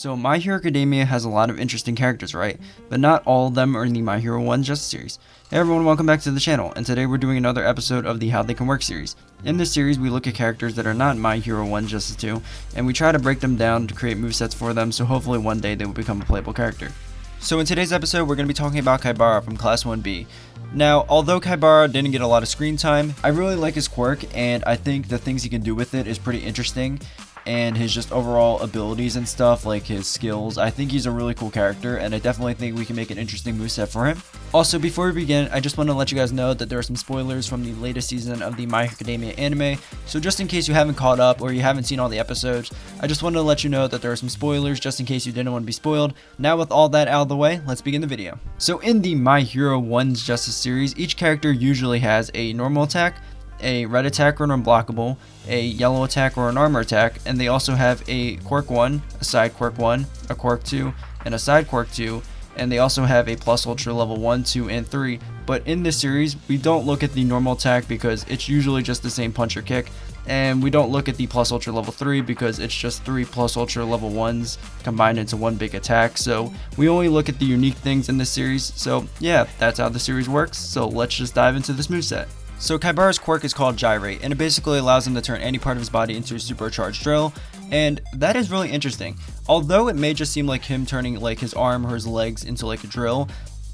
So My Hero Academia has a lot of interesting characters, right? But not all of them are in the My Hero 1 Justice series. Hey everyone, welcome back to the channel, and today we're doing another episode of the How They Can Work series. In this series, we look at characters that are not My Hero 1 Justice 2, and we try to break them down to create movesets for them, so hopefully one day they will become a playable character. So in today's episode, we're going to be talking about Kaibara from Class 1B. Now, although Kaibara didn't get a lot of screen time, I really like his quirk, and I think the things he can do with it is pretty interesting. And his just overall abilities and stuff, like his skills. I think he's a really cool character, and I definitely think we can make an interesting moveset for him. Also, before we begin, I just want to let you guys know that there are some spoilers from the latest season of the My Hero Academia anime, so just in case you haven't caught up or you haven't seen all the episodes, I just wanted to let you know that there are some spoilers just in case you didn't want to be spoiled. Now with all that out of the way, let's begin the video. So in the My Hero 1's Justice series, each character usually has a normal attack, a red attack or an unblockable, a yellow attack or an armor attack, and they also have a quirk 1, a side quirk 1, a quirk 2, and a side quirk 2, and they also have a plus ultra level 1, 2, and 3. But in this series, we don't look at the normal attack because it's usually just the same punch or kick, and we don't look at the plus ultra level 3 because it's just 3 plus ultra level 1s combined into one big attack. So we only look at the unique things in this series. So yeah, that's how the series works. So let's just dive into this moveset. So Kaibara's quirk is called Gyrate, and it basically allows him to turn any part of his body into a supercharged drill, and that is really interesting. Although it may just seem like him turning like his arm or his legs into like a drill,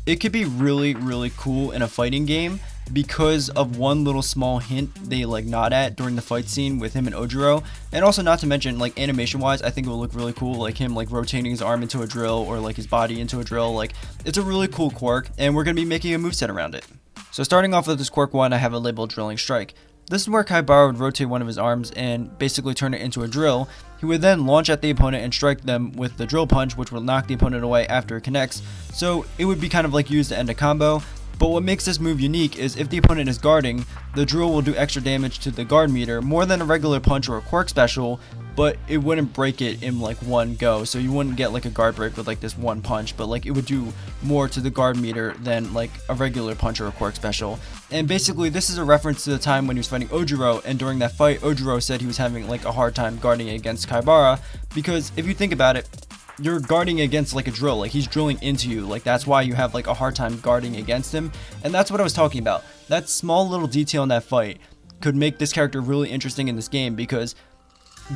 it could be really cool in a fighting game because of one little small hint they like nod at during the fight scene with him and Ojiro. And also, not to mention, like animation wise, I think it will look really cool, like him like rotating his arm into a drill or like his body into a drill. Like, it's a really cool quirk, and we're going to be making a moveset around it. So starting off with this quirk 1, I have it labeled Drilling Strike. This is where Kaibara would rotate one of his arms and basically turn it into a drill. He would then launch at the opponent and strike them with the drill punch, which will knock the opponent away after it connects. So it would be kind of like used to end a combo. But what makes this move unique is if the opponent is guarding, the drill will do extra damage to the guard meter more than a regular punch or a quirk special, but it wouldn't break it in like one go. So you wouldn't get like a guard break with like this one punch, but like it would do more to the guard meter than like a regular punch or a quirk special. And basically this is a reference to the time when he was fighting Ojiro, and during that fight Ojiro said he was having like a hard time guarding against Kaibara, because if you think about it, you're guarding against like a drill, like he's drilling into you, like that's why you have like a hard time guarding against him. And that's what I was talking about. That small little detail in that fight could make this character really interesting in this game, because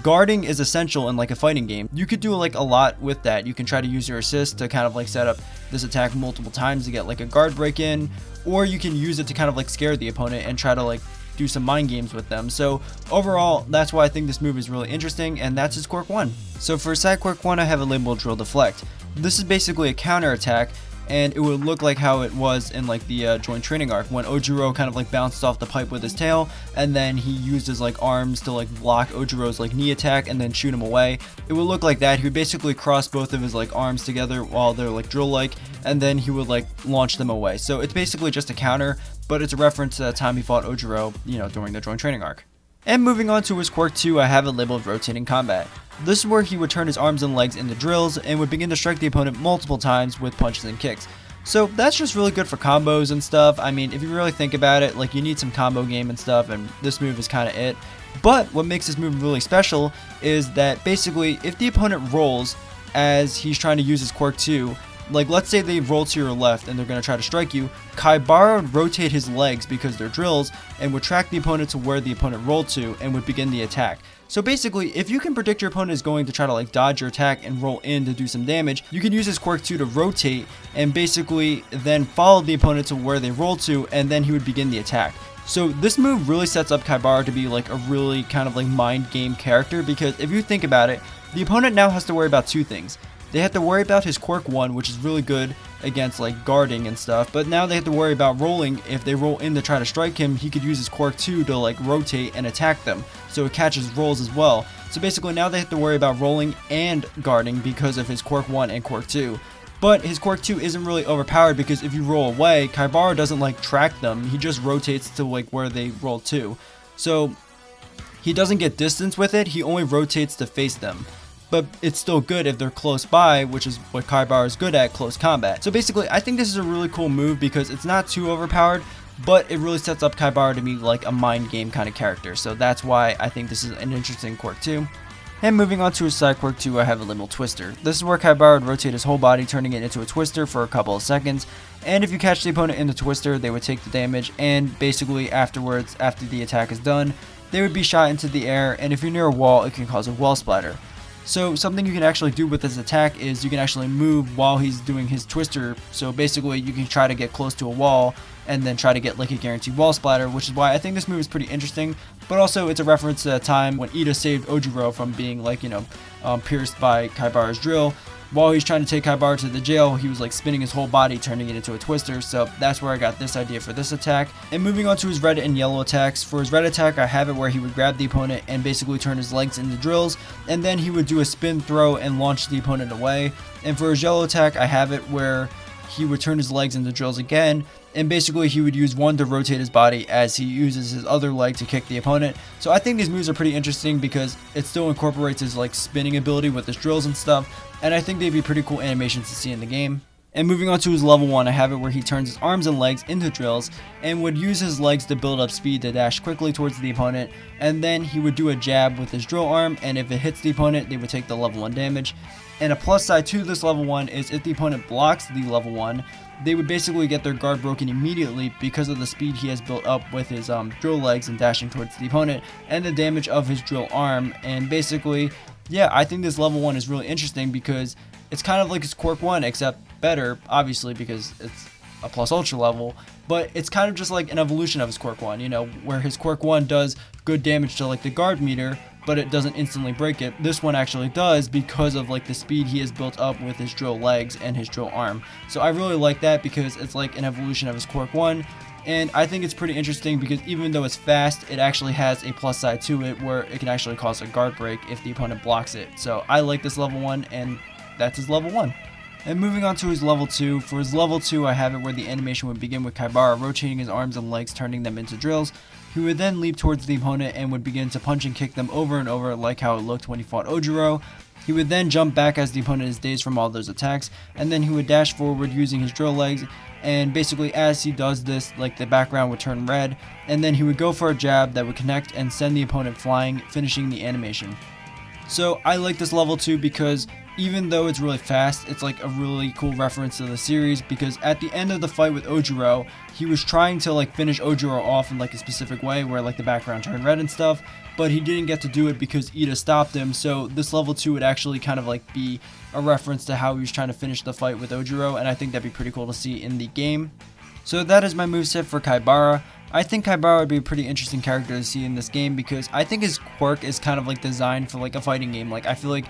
guarding is essential in like a fighting game. You could do like a lot with that. You can try to use your assist to kind of like set up this attack multiple times to get like a guard break in, or you can use it to kind of like scare the opponent and try to like do some mind games with them. So overall, that's why I think this move is really interesting, and that's his quirk 1. So for side quirk 1, I have it labeled Drill Deflect. This is basically a counter attack, and it would look like how it was in like the joint training arc when Ojiro kind of like bounced off the pipe with his tail, and then he used his like arms to like block Ojiro's like knee attack and then shoot him away. It would look like that. He would basically cross both of his like arms together while they're like drill like, and then he would like launch them away. So it's basically just a counter, but it's a reference to that time he fought Ojiro, you know, during the joint training arc. And moving on to his quirk 2, I have it labeled Rotating Combat. This is where he would turn his arms and legs into drills and would begin to strike the opponent multiple times with punches and kicks. So that's just really good for combos and stuff. I mean, if you really think about it, like you need some combo game and stuff, and this move is kind of it. But what makes this move really special is that basically if the opponent rolls as he's trying to use his quirk 2, like let's say they roll to your left and they're going to try to strike you, Kaibara would rotate his legs because they're drills and would track the opponent to where the opponent rolled to and would begin the attack. So basically, if you can predict your opponent is going to try to like dodge your attack and roll in to do some damage, you can use his quirk 2 to rotate and basically then follow the opponent to where they roll to, and then he would begin the attack. So this move really sets up Kaibara to be like a really kind of like mind game character, because if you think about it, the opponent now has to worry about two things. They have to worry about his quirk 1, which is really good against like guarding and stuff, but now they have to worry about rolling. If they roll in to try to strike him, he could use his quirk 2 to like rotate and attack them, so it catches rolls as well. So basically now they have to worry about rolling and guarding because of his quirk 1 and quirk 2. But his quirk 2 isn't really overpowered, because if you roll away, Kaibara doesn't like track them, he just rotates to like where they roll to. So he doesn't get distance with it, he only rotates to face them. But it's still good if they're close by, which is what Kaibara is good at, close combat. So basically, I think this is a really cool move because it's not too overpowered, but it really sets up Kaibara to be like a mind game kind of character. So that's why I think this is an interesting quirk too. And moving on to his side quirk 2, I have a Liminal Twister. This is where Kaibara would rotate his whole body, turning it into a twister for a couple of seconds, and if you catch the opponent in the twister, they would take the damage, and basically afterwards, after the attack is done, they would be shot into the air, and if you're near a wall, it can cause a wall splatter. So something you can actually do with this attack is you can actually move while he's doing his twister, so basically you can try to get close to a wall, and then try to get like a guaranteed wall splatter, which is why I think this move is pretty interesting. But also it's a reference to a time when Ida saved Ojiro from being like, pierced by Kaibara's drill. While he's trying to take Kaibara to the jail, he was like spinning his whole body, turning it into a twister, so that's where I got this idea for this attack. And moving on to his red and yellow attacks, for his red attack I have it where he would grab the opponent and basically turn his legs into drills, and then he would do a spin throw and launch the opponent away. And for his yellow attack I have it where he would turn his legs into drills again, and basically he would use one to rotate his body as he uses his other leg to kick the opponent. So I think these moves are pretty interesting because it still incorporates his like spinning ability with his drills and stuff, and I think they'd be pretty cool animations to see in the game. And moving on to his level 1, I have it where he turns his arms and legs into drills and would use his legs to build up speed to dash quickly towards the opponent, and then he would do a jab with his drill arm, and if it hits the opponent they would take the level 1 damage. And a plus side to this level 1 is if the opponent blocks the level 1, they would basically get their guard broken immediately because of the speed he has built up with his drill legs and dashing towards the opponent, and the damage of his drill arm. And basically, yeah, I think this level 1 is really interesting because it's kind of like his quirk 1 except better, obviously because it's a plus ultra level, but it's kind of just like an evolution of his quirk 1, where his quirk 1 does good damage to like the guard meter, but it doesn't instantly break it. This one actually does because of like the speed he has built up with his drill legs and his drill arm. So I really like that because it's like an evolution of his quirk 1, and I think it's pretty interesting because even though it's fast, it actually has a plus side to it where it can actually cause a guard break if the opponent blocks it. So I like this level 1, and that's his level 1. And moving on to his level 2, for his level 2 I have it where the animation would begin with Kaibara rotating his arms and legs, turning them into drills. He would then leap towards the opponent and would begin to punch and kick them over and over like how it looked when he fought Ojiro. He would then jump back as the opponent is dazed from all those attacks, and then he would dash forward using his drill legs, and basically as he does this, like the background would turn red, and then he would go for a jab that would connect and send the opponent flying, finishing the animation. So I like this level 2 because even though it's really fast, it's like a really cool reference to the series, because at the end of the fight with Ojiro, he was trying to like finish Ojiro off in like a specific way where like the background turned red and stuff, but he didn't get to do it because Ida stopped him. So this level 2 would actually kind of like be a reference to how he was trying to finish the fight with Ojiro, and I think that'd be pretty cool to see in the game. So that is my moveset for Kaibara. I think Kaibara would be a pretty interesting character to see in this game because I think his quirk is kind of like designed for like a fighting game. Like I feel like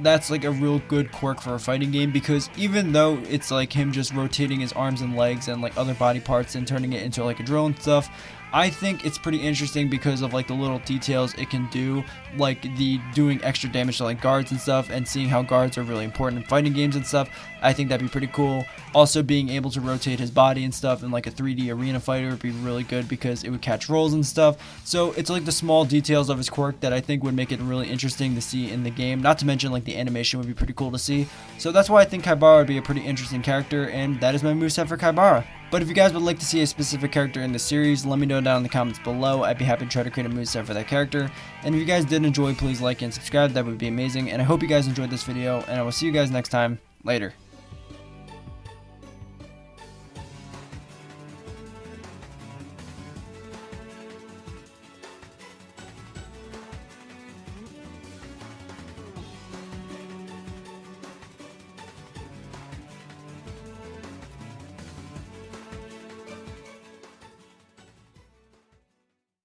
that's like a real good quirk for a fighting game, because even though it's like him just rotating his arms and legs and like other body parts and turning it into like a drill and stuff, I think it's pretty interesting because of like the little details it can do, like the doing extra damage to like guards and stuff, and seeing how guards are really important in fighting games and stuff. I think that'd be pretty cool. Also being able to rotate his body and stuff in like a 3D arena fighter would be really good because it would catch rolls and stuff. So it's like the small details of his quirk that I think would make it really interesting to see in the game. Not to mention like the animation would be pretty cool to see. So that's why I think Kaibara would be a pretty interesting character, and that is my moveset for Kaibara. But if you guys would like to see a specific character in the series, let me know down in the comments below. I'd be happy to try to create a moveset for that character. And if you guys did enjoy, please like and subscribe. That would be amazing. And I hope you guys enjoyed this video, and I will see you guys next time. Later.